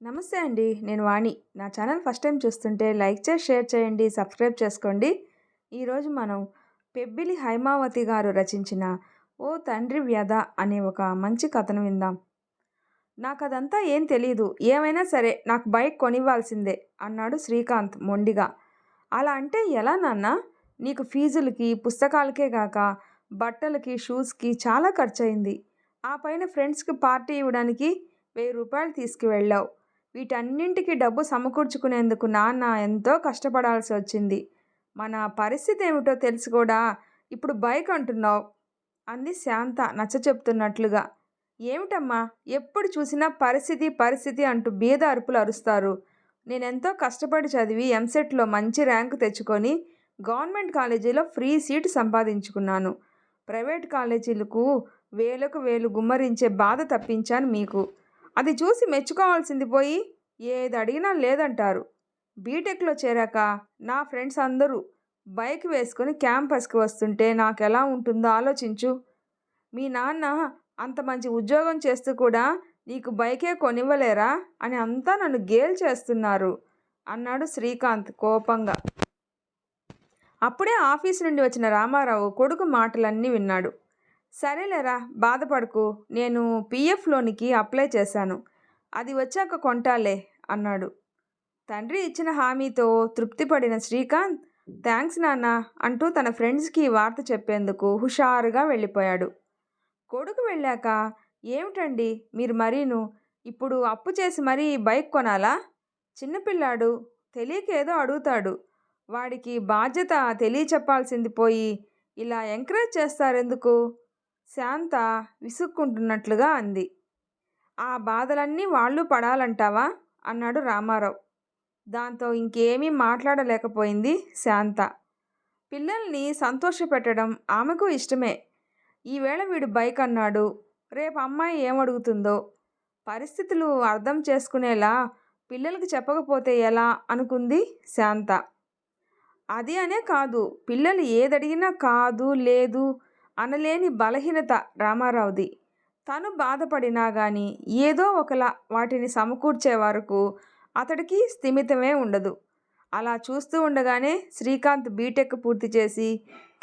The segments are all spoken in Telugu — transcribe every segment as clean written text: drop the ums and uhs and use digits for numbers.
నమస్తే అండి. నేను వాణి. నా ఛానల్ ఫస్ట్ టైం చూస్తుంటే లైక్ చేసి, షేర్ చేయండి, సబ్స్క్రైబ్ చేసుకోండి. ఈరోజు మనం పెబ్బిలి హైమావతి గారు రచించిన 'ఓ తండ్రి వ్యధ' అనే ఒక మంచి కథను విందాం. నాకదంతా ఏం తెలీదు. ఏమైనా సరే నాకు బైక్ కొనివ్వాల్సిందే అన్నాడు శ్రీకాంత్ మొండిగా. అలా అంటే ఎలా నాన్నా? నీకు ఫీజులకి, పుస్తకాలకే గాక బట్టలకి, షూస్‌కి చాలా ఖర్చయింది. ఆ పైన ఫ్రెండ్స్‌కి పార్టీ ఇవ్వడానికి రూ. 1000 తీసుకువెళ్ళావు. వీటన్నింటికి డబ్బు సమకూర్చుకునేందుకు నాన్న ఎంతో కష్టపడాల్సి వచ్చింది. మన పరిస్థితి ఏమిటో తెలిసి కూడా ఇప్పుడు బైక్ అంటున్నావు అంది శాంత నచ్చచెప్తున్నట్లుగా. ఏమిటమ్మా ఎప్పుడు చూసినా పరిస్థితి పరిస్థితి అంటూ బీద అరుపులు అరుస్తారు. నేనెంతో కష్టపడి చదివి ఎంసెట్లో మంచి ర్యాంకు తెచ్చుకొని గవర్నమెంట్ కాలేజీలో ఫ్రీ సీటు సంపాదించుకున్నాను. ప్రైవేట్ కాలేజీలకు వేలకు వేలు గుమ్మరించే బాధ తప్పించాను మీకు. అది చూసి మెచ్చుకోవాల్సింది పోయి ఏది అడిగినా లేదంటారు. బీటెక్లో చేరాక నా ఫ్రెండ్స్ అందరూ బైక్ వేసుకొని క్యాంపస్కి వస్తుంటే నాకెలా ఉంటుందో ఆలోచించు. మీ నాన్న అంత మంచి ఉద్యోగం చేస్తూ కూడా నీకు బైకే కొనివ్వలేరా అని అంతా నన్ను గేల్ చేస్తున్నారు అన్నాడు శ్రీకాంత్ కోపంగా. అప్పుడే ఆఫీసు నుండి వచ్చిన రామారావు కొడుకు మాటలన్నీ విన్నాడు. సరేలేరా బాధపడకు, నేను పీఎఫ్ లోనికి అప్లై చేశాను, అది వచ్చాక కొంటాలే అన్నాడు. తండ్రి ఇచ్చిన హామీతో తృప్తిపడిన శ్రీకాంత్ థ్యాంక్స్ నాన్న అంటూ తన ఫ్రెండ్స్కి వార్త చెప్పేందుకు హుషారుగా వెళ్ళిపోయాడు. కొడుకు వెళ్ళాక ఏమిటండి మీరు మరీను ఇప్పుడు అప్పు చేసి మరీ బైక్ కొనాలా? చిన్నపిల్లాడు తెలియక ఏదో అడుగుతాడు. వాడికి బాధ్యత తెలియచెప్పాల్సింది పోయి ఇలా ఎంకరేజ్ చేస్తారెందుకు? శాంత విసుక్కుంటున్నట్లుగా అంది. ఆ బాధలన్నీ వాళ్ళు పడాలంటావా అన్నాడు రామారావు. దాంతో ఇంకేమీ మాట్లాడలేకపోయింది శాంత. పిల్లల్ని సంతోషపెట్టడం ఆమెకు ఇష్టమే. ఈవేళ వీడు బైక్ అన్నాడు, రేపు అమ్మాయి ఏమడుగుతుందో పరిస్థితులు అర్థం చేసుకునేలా పిల్లలకి చెప్పకపోతే ఎలా అనుకుంది శాంత. అది అనే కాదు, పిల్లలు ఏదడిగినా కాదు లేదు అనలేని బలహీనత రామారావుది. తను బాధపడినా కానీ ఏదో ఒకలా వాటిని సమకూర్చే వరకు అతడికి స్థిమితమే ఉండదు. అలా చూస్తూ ఉండగానే శ్రీకాంత్ బీటెక్ పూర్తి చేసి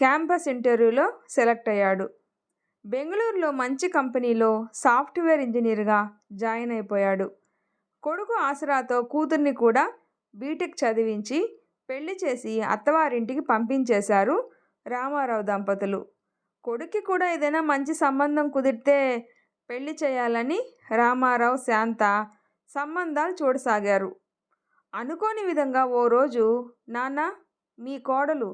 క్యాంపస్ ఇంటర్వ్యూలో సెలెక్ట్ అయ్యాడు. బెంగళూరులో మంచి కంపెనీలో సాఫ్ట్వేర్ ఇంజనీర్గా జాయిన్ అయిపోయాడు. కొడుకు ఆసరాతో కూతుర్ని కూడా బీటెక్ చదివించి పెళ్లి చేసి అత్తవారింటికి పంపించేశారు రామారావు దంపతులు. కొడుక్కి కూడా ఏదైనా మంచి సంబంధం కుదిరితే పెళ్లి చేయాలని రామారావు శాంత సంబంధాలు చూడసాగారు. అనుకోని విధంగా ఓ రోజు నాన్న మీ కోడలు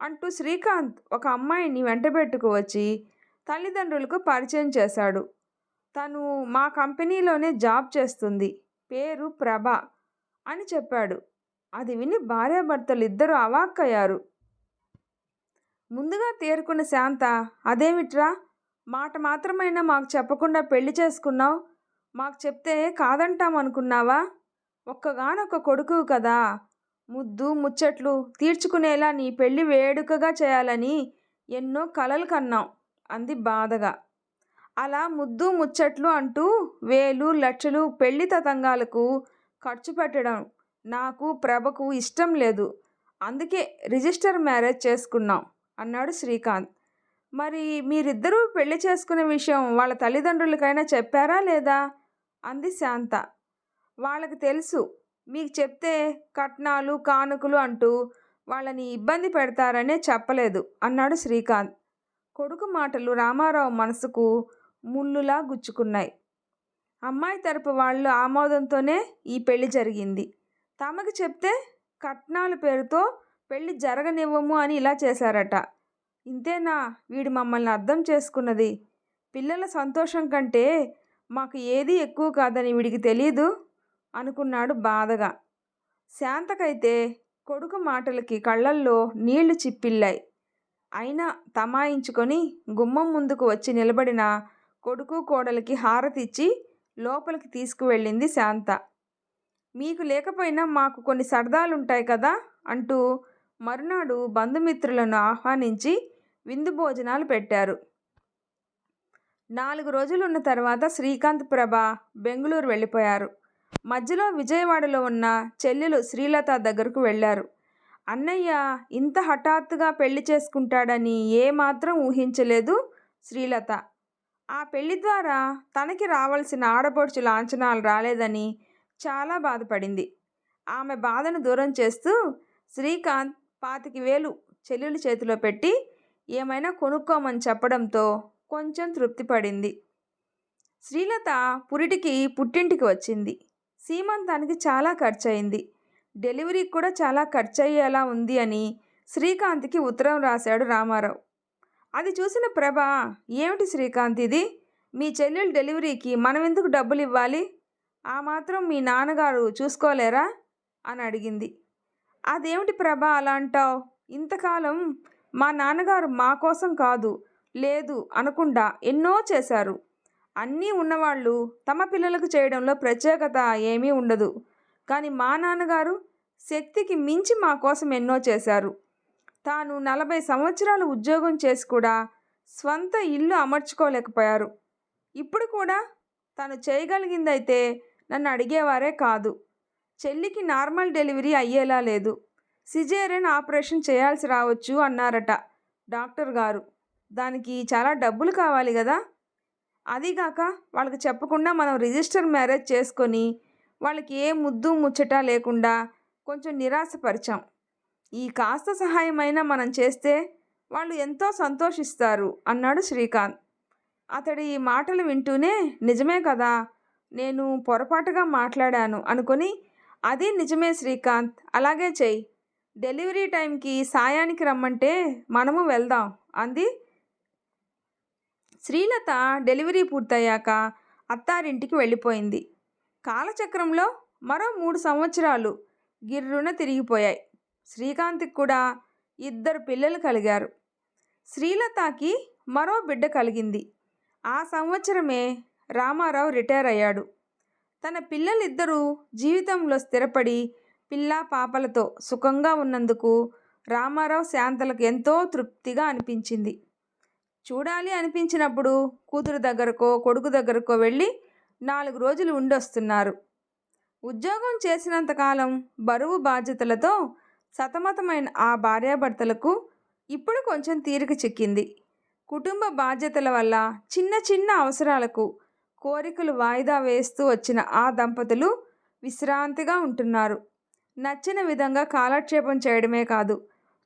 అంటూ శ్రీకాంత్ ఒక అమ్మాయిని వెంటబెట్టుకు వచ్చి తల్లిదండ్రులకు పరిచయం చేశాడు. తను మా కంపెనీలోనే జాబ్ చేస్తుంది, పేరు ప్రభ అని చెప్పాడు. అది విని భార్యాభర్తలు ఇద్దరు అవాక్కయ్యారు. ముందుగా తేరుకున్న శాంత అదేమిట్రా, మాట మాత్రమైనా మాకు చెప్పకుండా పెళ్లి చేసుకున్నావు, మాకు చెప్తే కాదంటామనుకున్నావా? ఒక్కగానొక్క కొడుకు కదా, ముద్దు ముచ్చట్లు తీర్చుకునేలా నీ పెళ్లి వేడుకగా చేయాలని ఎన్నో కలలు కన్నాం అంది బాధగా. అలా ముద్దు ముచ్చట్లు అంటూ వేలు లక్షలు పెళ్లి తతంగాలకు ఖర్చు పెట్టడం నాకు ప్రభకు ఇష్టం లేదు. అందుకే రిజిస్టర్ మ్యారేజ్ చేసుకున్నాం అన్నాడు శ్రీకాంత్. మరి మీరిద్దరూ పెళ్లి చేసుకునే విషయం వాళ్ళ తల్లిదండ్రులకైనా చెప్పారా లేదా అంది శాంత. వాళ్ళకి తెలుసు, మీకు చెప్తే కట్నాలు కానుకలు అంటూ వాళ్ళని ఇబ్బంది పెడతారనే చెప్పలేదు అన్నాడు శ్రీకాంత్. కొడుకు మాటలు రామారావు మనసుకు ముళ్ళులా గుచ్చుకున్నాయి. అమ్మాయి తరపు వాళ్ళ ఆమోదంతోనే ఈ పెళ్లి జరిగింది. తమకు చెప్తే కట్నాల పేరుతో పెళ్లి జరగనివ్వము అని ఇలా చేశారట. ఇంతేనా వీడు మమ్మల్ని అర్థం చేసుకున్నది? పిల్లల సంతోషం కంటే మాకు ఏది ఎక్కువ కాదని వీడికి తెలీదు అనుకున్నాడు బాధగా. శాంతకైతే కొడుకు మాటలకి కళ్ళల్లో నీళ్లు చిప్పిల్లాయి. అయినా తమాయించుకొని గుమ్మం ముందుకు వచ్చి నిలబడిన కొడుకు కోడలికి హారతిచ్చి లోపలికి తీసుకువెళ్ళింది శాంత. మీకు లేకపోయినా మాకు కొన్ని సరదాలుంటాయి కదా అంటూ మరునాడు బంధుమిత్రులను ఆహ్వానించి విందు భోజనాలు పెట్టారు. 4 రోజులున్న తర్వాత శ్రీకాంత్ ప్రభ బెంగళూరు వెళ్ళిపోయారు. మధ్యలో విజయవాడలో ఉన్న చెల్లెలు శ్రీలత దగ్గరకు వెళ్ళారు. అన్నయ్య ఇంత హఠాత్తుగా పెళ్లి చేసుకుంటాడని ఏమాత్రం ఊహించలేదు శ్రీలత. ఆ పెళ్లి ద్వారా తనకి రావాల్సిన ఆడపడుచు లాంఛనాలు రాలేదని చాలా బాధపడింది. ఆమె బాధను దూరం చేస్తూ శ్రీకాంత్ 25,000 చెల్లెలి చేతిలో పెట్టి ఏమైనా కొనుక్కోమని చెప్పడంతో కొంచెం తృప్తి పడింది. శ్రీలత పుట్టింటికి వచ్చింది. సీమంతానికి చాలా ఖర్చయింది. డెలివరీకి కూడా చాలా ఖర్చయ్యేలా ఉంది అని శ్రీకాంత్కి ఉత్తరం రాశాడు రామారావు. అది చూసిన ప్రభ, ఏమిటి శ్రీకాంత్ ఇది? మీ చెల్లెలు డెలివరీకి మనం ఎందుకు డబ్బులు ఇవ్వాలి? ఆ మాత్రం మీ నాన్నగారు చూసుకోలేరా అని అడిగింది. అదేమిటి ప్రభ అలా అంటావు? ఇంతకాలం మా నాన్నగారు మా కోసం కాదు, లేదు అనకుండా ఎన్నో చేశారు. అన్నీ ఉన్నవాళ్ళు తమ పిల్లలకు చేయడంలో ప్రత్యేకత ఏమీ ఉండదు. కానీ మా నాన్నగారు శక్తికి మించి మా కోసం ఎన్నో చేశారు. తాను 40 సంవత్సరాలు ఉద్యోగం చేసి కూడా స్వంత ఇల్లు అమర్చుకోలేకపోయారు. ఇప్పుడు కూడా తను చేయగలిగిందైతే నన్ను అడిగేవారే కాదు. చెల్లికి నార్మల్ డెలివరీ అయ్యేలా లేదు, సిజేరియన్ ఆపరేషన్ చేయాల్సి రావచ్చు అన్నారట డాక్టర్ గారు. దానికి చాలా డబ్బులు కావాలి కదా. అదీగాక వాళ్ళకి చెప్పకుండా మనం రిజిస్టర్ మ్యారేజ్ చేసుకొని వాళ్ళకి ఏ ముద్దు ముచ్చట లేకుండా కొంచెం నిరాశపరిచాం. ఈ కాస్త సహాయమైనా మనం చేస్తే వాళ్ళు ఎంతో సంతోషిస్తారు అన్నాడు శ్రీకాంత్. అతడి ఈ మాటలు వింటూనే నిజమే కదా, నేను పొరపాటుగా మాట్లాడాను అనుకొని, అది నిజమే శ్రీకాంత్, అలాగే చెయ్యి. డెలివరీ టైంకి సాయానికి రమ్మంటే మనము వెళ్దాం అంది. శ్రీలత డెలివరీ పూర్తయ్యాక అత్తారింటికి వెళ్ళిపోయింది. కాలచక్రంలో మరో 3 సంవత్సరాలు గిర్రున తిరిగిపోయాయి. శ్రీకాంత్కి కూడా 2 పిల్లలు కలిగారు. శ్రీలతకి మరో బిడ్డ కలిగింది. ఆ సంవత్సరమే రామారావు రిటైర్ అయ్యాడు. తన పిల్లలిద్దరూ జీవితంలో స్థిరపడి పిల్లా పాపలతో సుఖంగా ఉన్నందుకు రామారావు శాంతలకు ఎంతో తృప్తిగా అనిపించింది. చూడాలి అనిపించినప్పుడు కూతురు దగ్గరకో కొడుకు దగ్గరకో వెళ్ళి 4 రోజులు ఉండొస్తున్నారు. ఉద్యోగం చేసినంతకాలం బరువు బాధ్యతలతో సతమతమైన ఆ భార్యాభర్తలకు ఇప్పుడు కొంచెం తీరిక చిక్కింది. కుటుంబ బాధ్యతల వల్ల చిన్న చిన్న అవసరాలకు కోరికలు వాయిదా వేస్తూ వచ్చిన ఆ దంపతులు విశ్రాంతిగా ఉంటున్నారు. నచ్చిన విధంగా కాలక్షేపం చేయడమే కాదు,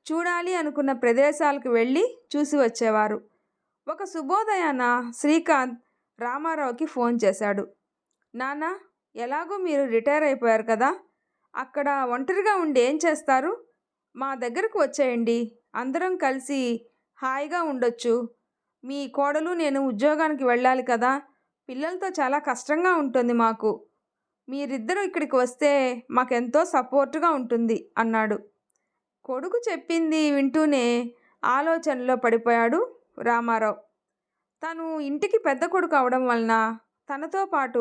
చూడాలి అనుకున్న ప్రదేశాలకు వెళ్ళి చూసి వచ్చేవారు. ఒక శుభోదయాన శ్రీకాంత్ రామారావుకి ఫోన్ చేశాడు. నాన్న, ఎలాగో మీరు రిటైర్ అయిపోయారు కదా, అక్కడ ఒంటరిగా ఉండి ఏం చేస్తారు? మా దగ్గరకు వచ్చేయండి, అందరం కలిసి హాయిగా ఉండొచ్చు. మీ కోడలు నేను ఉద్యోగానికి వెళ్ళాలి కదా, పిల్లలతో చాలా కష్టంగా ఉంటుంది మాకు. మీరిద్దరూ ఇక్కడికి వస్తే మాకెంతో సపోర్టుగా ఉంటుంది అన్నాడు. కొడుకు చెప్పింది వింటూనే ఆలోచనలో పడిపోయాడు రామారావు. తను ఇంటికి పెద్ద కొడుకు అవడం వలన తనతో పాటు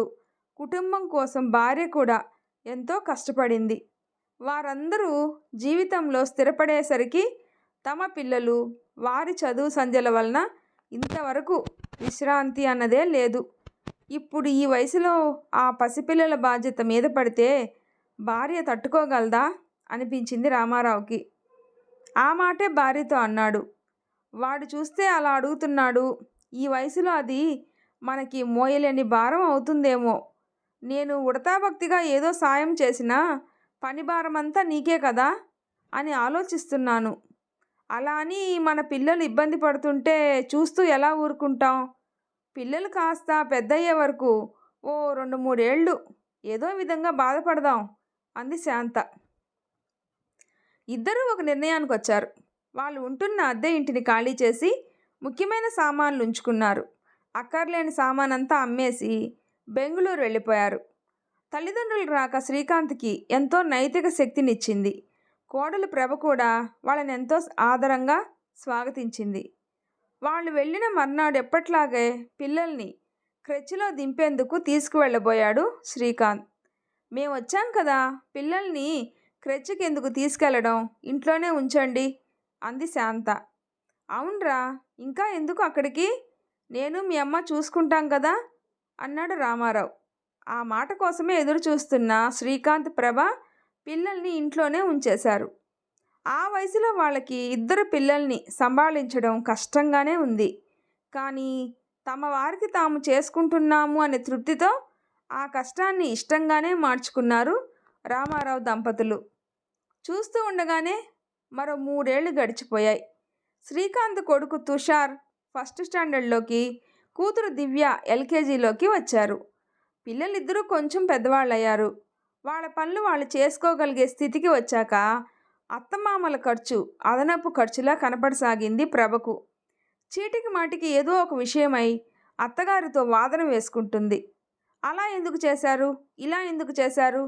కుటుంబం కోసం భార్య కూడా ఎంతో కష్టపడింది. వారందరూ జీవితంలో స్థిరపడేసరికి తమ పిల్లలు, వారి చదువు సంధ్యల వలన ఇంతవరకు విశ్రాంతి అన్నదే లేదు. ఇప్పుడు ఈ వయసులో ఆ పసిపిల్లల బాధ్యత మీద పడితే భార్య తట్టుకోగలదా అనిపించింది రామారావుకి. ఆ మాటే భార్యతో అన్నాడు. వాడు చూస్తే అలా అడుగుతున్నాడు, ఈ వయసులో అది మనకి మోయలేని భారం అవుతుందేమో. నేను ఉడతాభక్తిగా ఏదో సాయం చేసినా పని భారమంతా నీకే కదా అని ఆలోచిస్తున్నాను. అలా అని మన పిల్లలు ఇబ్బంది పడుతుంటే చూస్తూ ఎలా ఊరుకుంటాం? పిల్లలు కాస్త పెద్దయ్యే వరకు ఓ 2-3 ఏళ్ళు ఏదో విధంగా బాధపడదాం అంది శాంత. ఇద్దరూ ఒక నిర్ణయానికి వచ్చారు. వాళ్ళు ఉంటున్న అద్దె ఇంటిని ఖాళీ చేసి ముఖ్యమైన సామాన్లు ఉంచుకున్నారు. అక్కర్లేని సామానంతా అమ్మేసి బెంగుళూరు వెళ్ళిపోయారు. తల్లిదండ్రులు రాక శ్రీకాంత్కి ఎంతో నైతిక శక్తినిచ్చింది. కోడలు ప్రభ కూడా వాళ్ళని ఎంతో ఆదరంగా స్వాగతించింది. వాళ్ళు వెళ్ళిన మర్నాడు ఎప్పట్లాగే పిల్లల్ని క్రెచ్లో దింపేందుకు తీసుకువెళ్ళబోయాడు శ్రీకాంత్. మేము వచ్చాం కదా, పిల్లల్ని క్రెచ్కి ఎందుకు తీసుకెళ్ళడం, ఇంట్లోనే ఉంచండి అంది శాంత. అవునరా, ఇంకా ఎందుకు అక్కడికి, నేను మీ అమ్మ చూసుకుంటాం కదా అన్నాడు రామారావు. ఆ మాట కోసమే ఎదురు చూస్తున్న శ్రీకాంత్, ప్రభ పిల్లల్ని ఇంట్లోనే ఉంచేశారు. ఆ వయసులో వాళ్ళకి ఇద్దరు పిల్లల్ని సంభాళించడం కష్టంగానే ఉంది. కానీ తమ వారికి తాము చేసుకుంటున్నాము అనే తృప్తితో ఆ కష్టాన్ని ఇష్టంగానే మార్చుకున్నారు రామారావు దంపతులు. చూస్తూ ఉండగానే మరో 3 ఏళ్ళు గడిచిపోయాయి. శ్రీకాంత్ కొడుకు తుషార్ ఫస్ట్ స్టాండర్డ్లోకి, కూతురు దివ్య ఎల్కేజీలోకి వచ్చారు. పిల్లలిద్దరూ కొంచెం పెద్దవాళ్ళయ్యారు. వాళ్ళ పనులు వాళ్ళు చేసుకోగలిగే స్థితికి వచ్చాక అత్తమామల ఖర్చు అదనపు ఖర్చులా కనపడసాగింది ప్రభకు. చీటికి మాటికి ఏదో ఒక విషయమై అత్తగారితో వాదన వేసుకుంటుంది. అలా ఎందుకు చేశారు, ఇలా ఎందుకు చేశారు,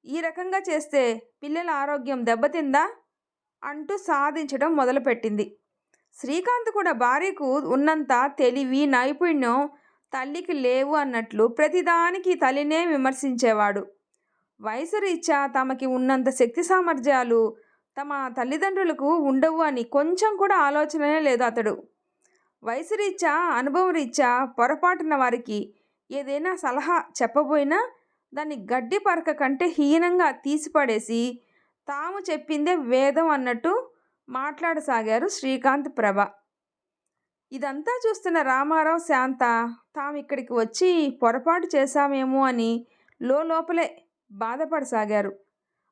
ఈ రకంగా చేస్తే పిల్లల ఆరోగ్యం దెబ్బతిందా అంటూ సాధించడం మొదలుపెట్టింది. శ్రీకాంత్ కూడా భార్యకు ఉన్నంత తెలివి, నైపుణ్యం తల్లికి లేవు అన్నట్లు ప్రతిదానికి తల్లినే విమర్శించేవాడు. వయసు రీత్యా తమకి ఉన్నంత శక్తి సామర్థ్యాలు తమ తల్లిదండ్రులకు ఉండవు అని కొంచెం కూడా ఆలోచనే లేదు అతడు. వయసు రీత్యా, అనుభవం రీత్యా పొరపాటున వారికి ఏదైనా సలహా చెప్పబోయినా దాన్ని గడ్డి పరక కంటే హీనంగా తీసిపడేసి తాము చెప్పిందే వేదం అన్నట్టు మాట్లాడసాగారు శ్రీకాంత్, ప్రభ. ఇదంతా చూస్తున్న రామారావు, శాంత తాము ఇక్కడికి వచ్చి పొరపాటు చేశామేమో అని లోపలే బాధపడసాగారు.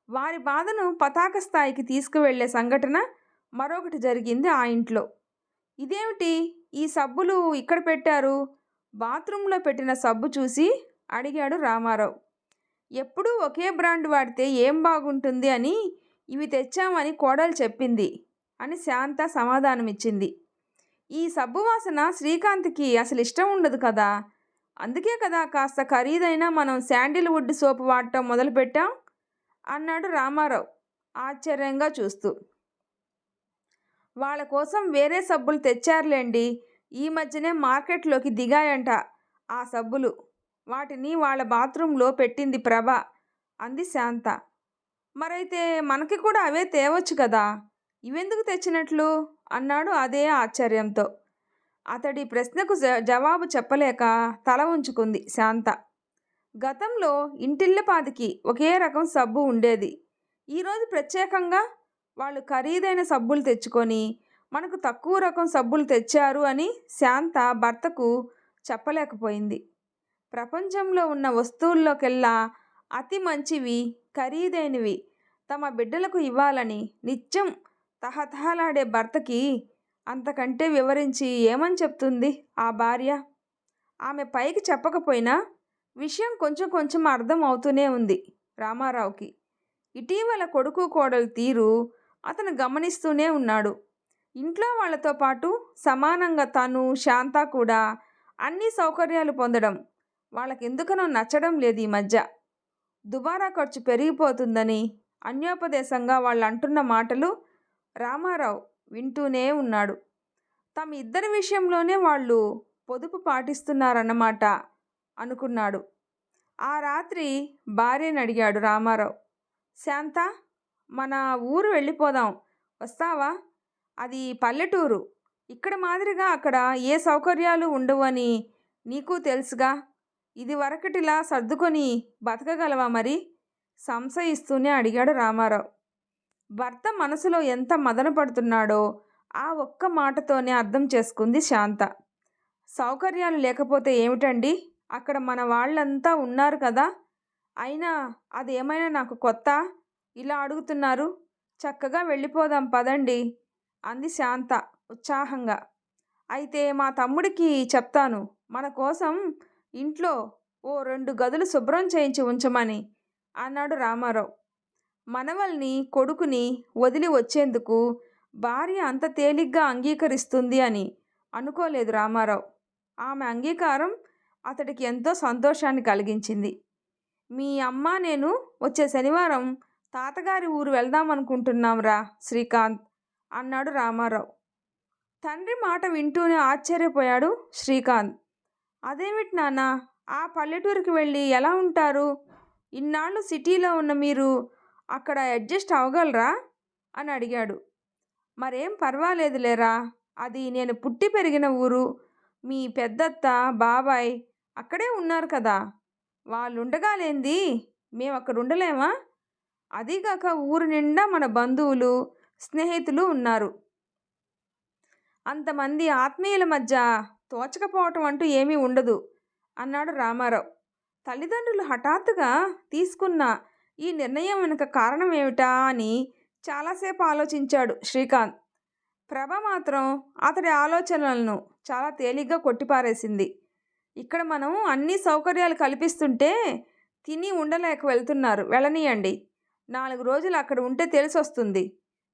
వారి బాధను పతాక స్థాయికి తీసుకువెళ్లే సంఘటన మరొకటి జరిగింది ఆ ఇంట్లో. ఇదేమిటి, ఈ సబ్బులు ఇక్కడ పెట్టారు? బాత్రూంలో పెట్టిన సబ్బు చూసి అడిగాడు రామారావు. ఎప్పుడూ ఒకే బ్రాండ్ వాడితే ఏం బాగుంటుంది అని ఇవి తెచ్చామని కోడలు చెప్పింది అని శాంత సమాధానమిచ్చింది. ఈ సబ్బు వాసన శ్రీకాంత్కి అసలు ఇష్టం ఉండదు కదా, అందుకే కదా కాస్త ఖరీదైన మనం శాండిల్వుడ్ సోపు వాడటం మొదలుపెట్టాం అన్నాడు రామారావు ఆశ్చర్యంగా చూస్తూ. వాళ్ళ కోసం వేరే సబ్బులు తెచ్చారులేండి, ఈ మధ్యనే మార్కెట్లోకి దిగాయంట ఆ సబ్బులు, వాటిని వాళ్ళ బాత్రూంలో పెట్టింది ప్రభ అంది శాంత. మరైతే మనకి కూడా అవే తేవచ్చు కదా, ఇవెందుకు తెచ్చినట్లు అన్నాడు అదే ఆశ్చర్యంతో. అతడి ప్రశ్నకు జవాబు చెప్పలేక తల ఉంచుకుంది శాంత. గతంలో ఇంటిల్లపాదికి ఒకే రకం సబ్బు ఉండేది. ఈరోజు ప్రత్యేకంగా వాళ్ళు ఖరీదైన సబ్బులు తెచ్చుకొని మనకు తక్కువ రకం సబ్బులు తెచ్చారు అని శాంత భర్తకు చెప్పలేకపోయింది. ప్రపంచంలో ఉన్న వస్తువుల్లోకెల్లా అతి మంచివి, ఖరీదైనవి తమ బిడ్డలకు ఇవ్వాలని నిత్యం తహతహలాడే భర్తకి అంతకంటే వివరించి ఏమని చెప్తుంది ఆ భార్య? ఆమె పైకి చెప్పకపోయినా విషయం కొంచెం కొంచెం అర్థం అవుతూనే ఉంది రామారావుకి. ఇటీవల కొడుకు కోడలు తీరు అతను గమనిస్తూనే ఉన్నాడు. ఇంట్లో వాళ్ళతో పాటు సమానంగా తను, శాంత కూడా అన్ని సౌకర్యాలు పొందడం వాళ్ళకెందుకనో నచ్చడం లేదు ఈ మధ్య. దుబారా ఖర్చు పెరిగిపోతుందని అన్యోపదేశంగా వాళ్ళు అంటున్న మాటలు రామారావు వింటూనే ఉన్నాడు. తమ ఇద్దరి విషయంలోనే వాళ్ళు పొదుపు పాటిస్తున్నారన్నమాట అనుకున్నాడు. ఆ రాత్రి భార్యని అడిగాడు రామారావు. శాంత, మన ఊరు వెళ్ళిపోదాం, వస్తావా? అది పల్లెటూరు, ఇక్కడ మాదిరిగా అక్కడ ఏ సౌకర్యాలు ఉండవు అని నీకు తెలుసుగా, ఇది వరకటిలా సర్దుకొని బతకగలవా మరి? సంశయిస్తూనే అడిగాడు రామారావు. భర్త మనసులో ఎంత మదన పడుతున్నాడో ఆ ఒక్క మాటతోనే అర్థం చేసుకుంది శాంత. సౌకర్యాలు లేకపోతే ఏమిటండి, అక్కడ మన వాళ్ళంతా ఉన్నారు కదా, అయినా అదేమైనా నాకు కొత్త, ఇలా అడుగుతున్నారు? చక్కగా వెళ్ళిపోదాం పదండి అంది శాంత ఉత్సాహంగా. అయితే మా తమ్ముడికి చెప్తాను మన కోసం ఇంట్లో ఓ 2 గదులు శుభ్రం చేయించి ఉంచమని అన్నాడు రామారావు. మనవల్ని, కొడుకుని వదిలి వచ్చేందుకు భార్య అంత తేలిగ్గా అంగీకరిస్తుంది అని అనుకోలేదు రామారావు. ఆమె అంగీకారం అతడికి ఎంతో సంతోషాన్ని కలిగించింది. మీ అమ్మ నేను వచ్చే శనివారం తాతగారి ఊరు వెళ్దామనుకుంటున్నాంరా శ్రీకాంత్ అన్నాడు రామారావు. తండ్రి మాట వింటూనే ఆశ్చర్యపోయాడు శ్రీకాంత్. అదేమిటి నాన్న, ఆ పల్లెటూరికి వెళ్ళి ఎలా ఉంటారు? ఇన్నాళ్ళు సిటీలో ఉన్న మీరు అక్కడ అడ్జస్ట్ అవ్వగలరా అని అడిగాడు. మరేం పర్వాలేదులేరా, అది నేను పుట్టి పెరిగిన ఊరు, మీ పెద్దత్త, బాబాయ్ అక్కడే ఉన్నారు కదా, వాళ్ళుండగా లేంది మేమక్కడ ఉండలేమా? అదీగాక ఊరు నిండా మన బంధువులు, స్నేహితులు ఉన్నారు. అంతమంది ఆత్మీయుల మధ్య తోచకపోవటం అంటూ ఏమీ ఉండదు అన్నాడు రామారావు. తల్లిదండ్రులు హఠాత్తుగా తీసుకున్న ఈ నిర్ణయం వెనుక కారణం ఏమిటా అని చాలాసేపు ఆలోచించాడు శ్రీకాంత్. ప్రభ మాత్రం అతడి ఆలోచనలను చాలా తేలిగ్గా కొట్టిపారేసింది. ఇక్కడ మనం అన్ని సౌకర్యాలు కల్పిస్తుంటే తిని ఉండలేక వెళ్తున్నారు, వెళ్ళనీయండి. 4 రోజులు అక్కడ ఉంటే తెలిసొస్తుంది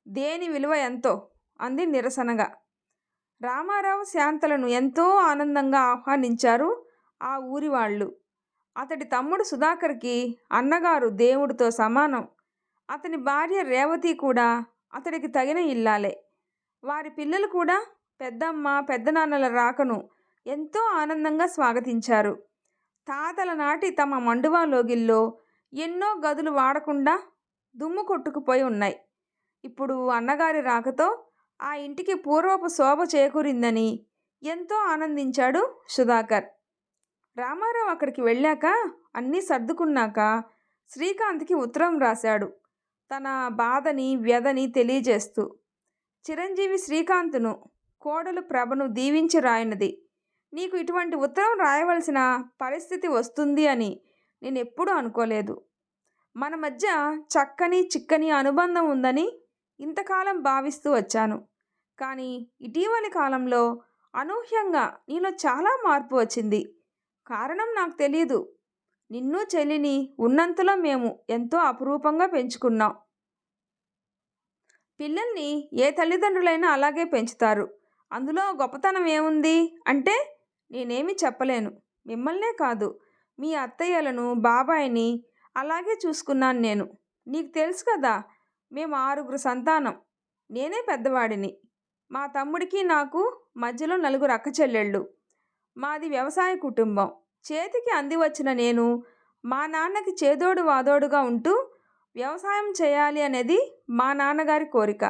దేని విలువ ఎంతో అంది నిరసనగా. రామారావు శాంతలను ఎంతో ఆనందంగా ఆహ్వానించారు ఆ ఊరి వాళ్ళు. అతడి తమ్ముడు సుధాకర్కి అన్నగారు దేవుడితో సమానం. అతని భార్య రేవతి కూడా అతడికి తగిన ఇల్లాలే. వారి పిల్లలు కూడా పెద్దమ్మ పెద్దనాన్నల రాకను ఎంతో ఆనందంగా స్వాగతించారు. తాతల నాటి తమ మండువా లోగిల్లో ఎన్నో గదులు వాడకుండా దుమ్ము కొట్టుకుపోయి ఉన్నాయి. ఇప్పుడు అన్నగారి రాకతో ఆ ఇంటికి పూర్వపు శోభ చేకూరిందని ఎంతో ఆనందించాడు సుధాకర్. రామారావు అక్కడికి వెళ్ళాక అన్నీ సర్దుకున్నాక శ్రీకాంత్కి ఉత్తరం రాశాడు, తన బాధని వ్యధని తెలియజేస్తూ. చిరంజీవి శ్రీకాంత్ను కోడలు ప్రభను దీవించి రాయినది. నీకు ఇటువంటి ఉత్తరం రాయవలసిన పరిస్థితి వస్తుంది అని నేను ఎప్పుడూ అనుకోలేదు. మన మధ్య చక్కని చిక్కని అనుబంధం ఉందని ఇంతకాలం భావిస్తూ వచ్చాను. కానీ ఇటీవలి కాలంలో అనూహ్యంగా నీలో చాలా మార్పు వచ్చింది. కారణం నాకు తెలియదు. నిన్ను చెల్లిని ఉన్నంతలో మేము ఎంతో అపురూపంగా పెంచుకున్నాం. పిల్లల్ని ఏ తల్లిదండ్రులైనా అలాగే పెంచుతారు. అందులో గొప్పతనం ఏముంది అంటే నేనేమి చెప్పలేను. మిమ్మల్నే కాదు, మీ అత్తయ్యలను బాబాయిని అలాగే చూసుకున్నాను నేను. నీకు తెలుసు కదా, మేము 6 సంతానం. నేనే పెద్దవాడిని. మా తమ్ముడికి నాకు మధ్యలో 4 అక్క చెల్లెళ్ళు. మాది వ్యవసాయ కుటుంబం. చేతికి అంది వచ్చిన నేను మా నాన్నకి చేదోడు వాదోడుగా ఉంటూ వ్యవసాయం చేయాలి అనేది మా నాన్నగారి కోరిక.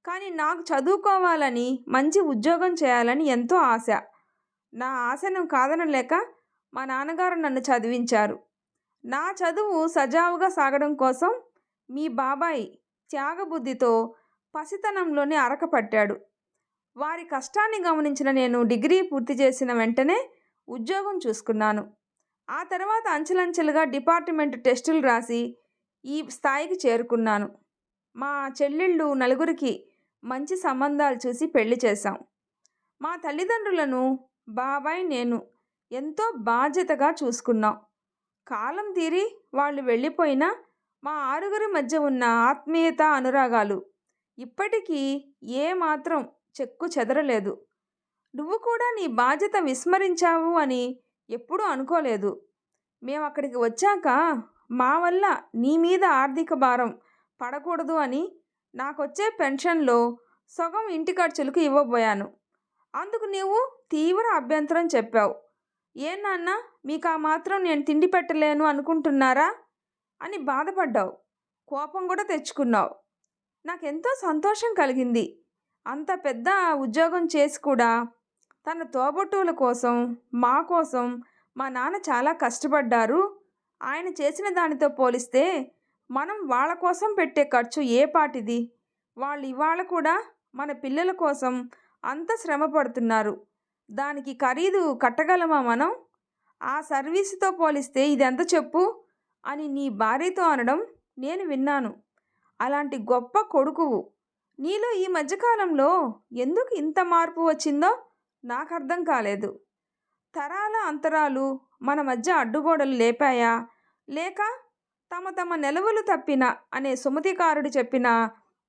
కానీ నాకు చదువుకోవాలని మంచి ఉద్యోగం చేయాలని ఎంతో ఆశ. నా ఆశను కాదనలేక మా నాన్నగారు నన్ను చదివించారు. నా చదువు సజావుగా సాగడం కోసం మీ బాబాయి త్యాగబుద్ధితో పసితనంలోనే అరకపట్టాడు. వారి కష్టాన్ని గమనించిన నేను డిగ్రీ పూర్తి చేసిన వెంటనే ఉద్యోగం చూసుకున్నాను. ఆ తర్వాత అంచెలంచెలుగా డిపార్ట్మెంట్ టెస్టులు రాసి ఈ స్థాయికి చేరుకున్నాను. మా చెల్లెళ్ళు 4కి మంచి సంబంధాలు చూసి పెళ్లి చేశాం. మా తల్లిదండ్రులను బాబాయ్ నేను ఎంతో బాధ్యతగా చూసుకున్నాం. కాలం తీరి వాళ్ళు వెళ్ళిపోయినా మా 6 మధ్య ఉన్న ఆత్మీయత అనురాగాలు ఇప్పటికీ ఏమాత్రం చెక్కు చెదరలేదు. నువ్వు కూడా నీ బాధ్యత విస్మరించావు అని ఎప్పుడూ అనుకోలేదు. మేము అక్కడికి వచ్చాక మా వల్ల నీ మీద ఆర్థిక భారం పడకూడదు అని నాకొచ్చే పెన్షన్లో సగం ఇంటి ఖర్చులకు ఇవ్వబోయాను. అందుకు నీవు తీవ్ర అభ్యంతరం చెప్పావు. ఏ నాన్న, మీకు ఆ మాత్రం నేను తిండి పెట్టలేను అనుకుంటున్నారా అని బాధపడ్డావు. కోపం కూడా తెచ్చుకున్నావు. నాకెంతో సంతోషం కలిగింది. అంత పెద్ద ఉద్యోగం చేసి కూడా తన తోబుట్టువుల కోసం మా కోసం మా నాన్న చాలా కష్టపడ్డారు. ఆయన చేసిన దానితో పోలిస్తే మనం వాళ్ళ కోసం పెట్టే ఖర్చు ఏ పాటిది. వాళ్ళు ఇవాళ కూడా మన పిల్లల కోసం అంత శ్రమ పడుతున్నారు. దానికి ఖరీదు కట్టగలమా మనం? ఆ సర్వీసుతో పోలిస్తే ఇదెంత చెప్పు అని నీ భార్యతో అనడం నేను విన్నాను. అలాంటి గొప్ప కొడుకువు నీలో ఈ మధ్యకాలంలో ఎందుకు ఇంత మార్పు వచ్చిందో నాకు అర్థం కాలేదు. తరాల అంతరాలు మన మధ్య అడ్డుగోడలు లేపాయా, లేక తమ తమ నెలవులు తప్పిన అనే సుమతికారుడు చెప్పిన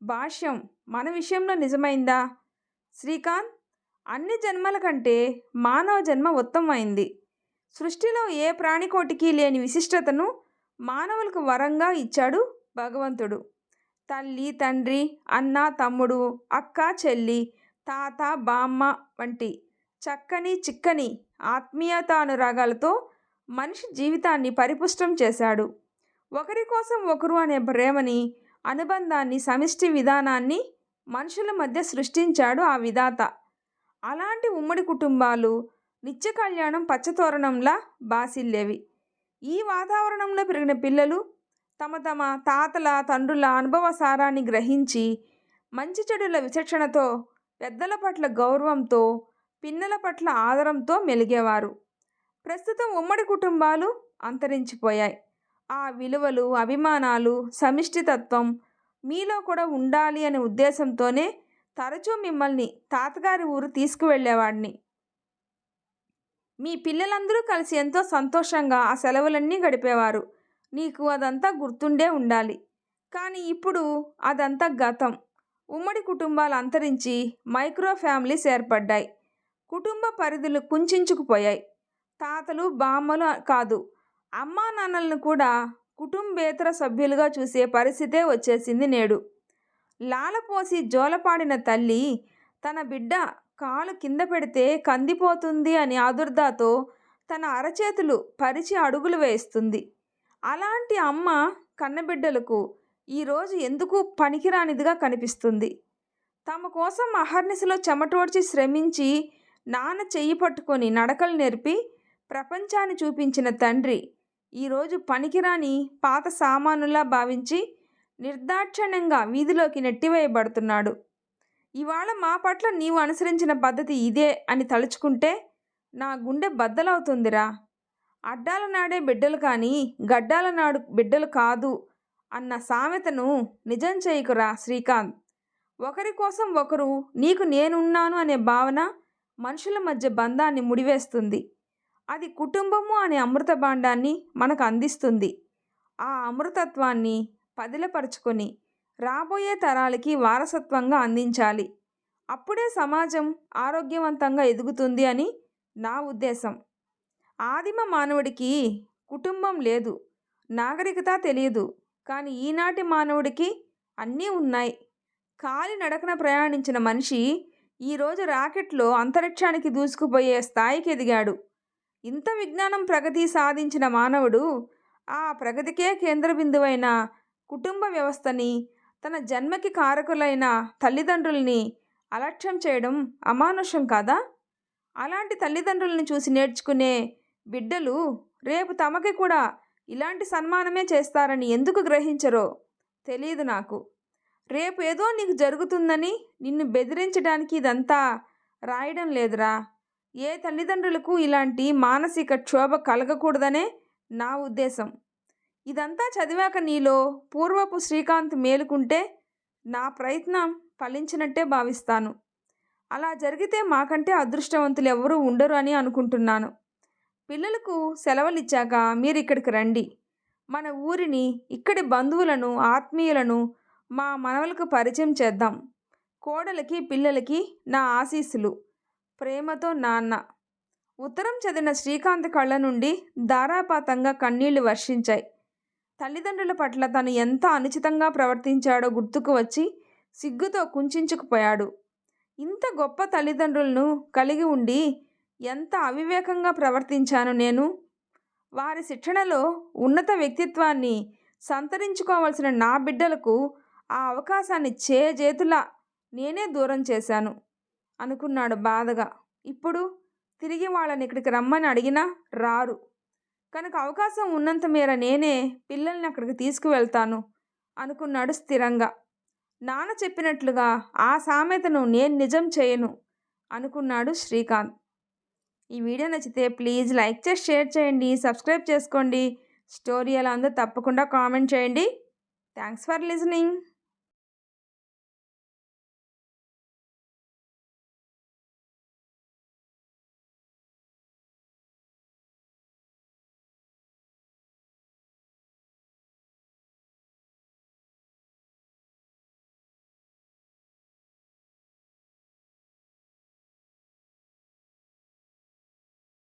భాష్యం మన విషయంలో నిజమైందా? శ్రీకాంత్, అన్ని జన్మల కంటే మానవ జన్మ ఉత్తమమైంది. సృష్టిలో ఏ ప్రాణికోటికి లేని విశిష్టతను మానవులకు వరంగా ఇచ్చాడు భగవంతుడు. తల్లి తండ్రి, అన్న తమ్ముడు, అక్క చెల్లి, తాత బామ్మ వంటి చక్కని చిక్కని ఆత్మీయతానురాగాలతో మనిషి జీవితాన్ని పరిపుష్టం చేశాడు. ఒకరి కోసం ఒకరు అనే ప్రేమని, అనుబంధాన్ని, సమిష్టి విధానాన్ని మనుషుల మధ్య సృష్టించాడు ఆ విధాత. అలాంటి ఉమ్మడి కుటుంబాలు నిత్య కళ్యాణం పచ్చతోరణంలా బాసిల్లేవి. ఈ వాతావరణంలో పెరిగిన పిల్లలు తమ తమ తాతల తండ్రుల అనుభవ సారాన్ని గ్రహించి మంచి చెడుల విచక్షణతో, పెద్దల పట్ల గౌరవంతో, పిన్నల పట్ల ఆదరంతో మెలిగేవారు. ప్రస్తుతం ఉమ్మడి కుటుంబాలు అంతరించిపోయాయి. ఆ విలువలు, అభిమానాలు, సమిష్టితత్వం మీలో కూడా ఉండాలి అనే ఉద్దేశంతోనే తరచూ మిమ్మల్ని తాతగారి ఊరు తీసుకువెళ్ళేవాడిని. మీ పిల్లలందరూ కలిసి ఎంతో సంతోషంగా ఆ సెలవులన్నీ గడిపేవారు. నీకు అదంతా గుర్తుండే ఉండాలి. కానీ ఇప్పుడు అదంతా గతం. ఉమ్మడి కుటుంబాలు అంతరించి మైక్రో ఫ్యామిలీస్ ఏర్పడ్డాయి. కుటుంబ పరిధులు కుంచుకుపోయాయి. తాతలు బామ్మలు కాదు, అమ్మా నాన్నలను కూడా కుటుంబేతర సభ్యులుగా చూసే పరిస్థితే వచ్చేసింది నేడు. లాలపోసి జోలపాడిన తల్లి తన బిడ్డ కాలు కింద పెడితే కందిపోతుంది అని ఆదుర్దాతో తన అరచేతులు పరిచి అడుగులు వేస్తుంది. అలాంటి అమ్మ కన్నబిడ్డలకు ఈరోజు ఎందుకు పనికిరానిదిగా కనిపిస్తుంది. తమ కోసం అహర్నిశలో చెమటోడ్చి శ్రమించి నాన్న చెయ్యి పట్టుకొని నడకలు నేర్పి ప్రపంచాన్ని చూపించిన తండ్రి ఈరోజు పనికిరాని పాత సామానులా భావించి నిర్దాక్షిణ్యంగా వీధిలోకి నెట్టివేయబడుతున్నాడు. ఇవాళ మా పట్ల నీవు అనుసరించిన పద్ధతి ఇదే అని తలుచుకుంటే నా గుండె బద్దలవుతుందిరా. అడ్డాల నాడే బిడ్డలు కానీ గడ్డాల నాడు బిడ్డలు కాదు అన్న సామెతను నిజం చేయకురా శ్రీకాంత్. ఒకరి కోసం ఒకరు నీకు నేనున్నాను అనే భావన మనుషుల మధ్య బంధాన్ని ముడివేస్తుంది. అది కుటుంబము అనే అమృత భాండాన్ని మనకు అందిస్తుంది. ఆ అమృతత్వాన్ని పదిలపరుచుకొని రాబోయే తరాలకి వారసత్వంగా అందించాలి. అప్పుడే సమాజం ఆరోగ్యవంతంగా ఎదుగుతుంది అని నా ఉద్దేశం. ఆదిమ మానవుడికి కుటుంబం లేదు, నాగరికత తెలియదు. కానీ ఈనాటి మానవుడికి అన్నీ ఉన్నాయి. కాలి నడకన ప్రయాణించిన మనిషి ఈరోజు రాకెట్లో అంతరిక్షానికి దూసుకుపోయే స్థాయికి ఎదిగాడు. ఇంత విజ్ఞానం ప్రగతి సాధించిన మానవుడు ఆ ప్రగతికే కేంద్ర బిందువైన కుటుంబ వ్యవస్థని, తన జన్మకి కారకులైన తల్లిదండ్రుల్ని అలక్ష్యం చేయడం అమానుషం కాదా? అలాంటి తల్లిదండ్రులను చూసి నేర్చుకునే బిడ్డలు రేపు తమకి కూడా ఇలాంటి సన్మానమే చేస్తారని ఎందుకు గ్రహించరో తెలియదు నాకు. రేపు ఏదో నీకు జరుగుతుందని నిన్ను బెదిరించడానికి ఇదంతా రాయడం లేదురా. ఏ తల్లిదండ్రులకు ఇలాంటి మానసిక క్షోభ కలగకూడదనే నా ఉద్దేశం. ఇదంతా చదివాక నీలో పూర్వపు శ్రీకాంత్ మేలుకుంటే నా ప్రయత్నం ఫలించినట్టే భావిస్తాను. అలా జరిగితే మాకంటే అదృష్టవంతులు ఎవరూ ఉండరు అని అనుకుంటున్నాను. పిల్లలకు సెలవులు ఇచ్చాక మీరు ఇక్కడికి రండి. మన ఊరిని, ఇక్కడి బంధువులను, ఆత్మీయులను మా మనవలకు పరిచయం చేద్దాం. కోడలికి, పిల్లలకి నా ఆశీస్సులు. ప్రేమతో నాన్న. ఉత్తరం చదివిన శ్రీకాంత్ కళ్ళ నుండి ధారాపాతంగా కన్నీళ్లు వర్షించాయి. తల్లిదండ్రుల పట్ల తను ఎంత అనుచితంగా ప్రవర్తించాడో గుర్తుకు వచ్చి సిగ్గుతో కుంచుకుపోయాడు. ఇంత గొప్ప తల్లిదండ్రులను కలిగి ఉండి ఎంత అవివేకంగా ప్రవర్తించాను నేను. వారి శిక్షణలో ఉన్నత వ్యక్తిత్వాన్ని సంతరించుకోవాల్సిన నా బిడ్డలకు ఆ అవకాశాన్ని చేజేతులా నేనే దూరం చేశాను అనుకున్నాడు బాధగా. ఇప్పుడు తిరిగి వాళ్ళని ఇక్కడికి రమ్మని అడిగినా రారు కనుక అవకాశం ఉన్నంత మేర నేనే పిల్లల్ని అక్కడికి తీసుకువెళ్తాను అనుకున్నాడు స్థిరంగా. నాన్న చెప్పినట్లుగా ఆ సామెతను నేను నిజం చేయను అనుకున్నాడు శ్రీకాంత్. ఈ వీడియో నచ్చితే ప్లీజ్ లైక్ చేసి షేర్ చేయండి, సబ్స్క్రైబ్ చేసుకోండి. స్టోరీ ఎలా ఉందో తప్పకుండా కామెంట్ చేయండి. Thanks for listening.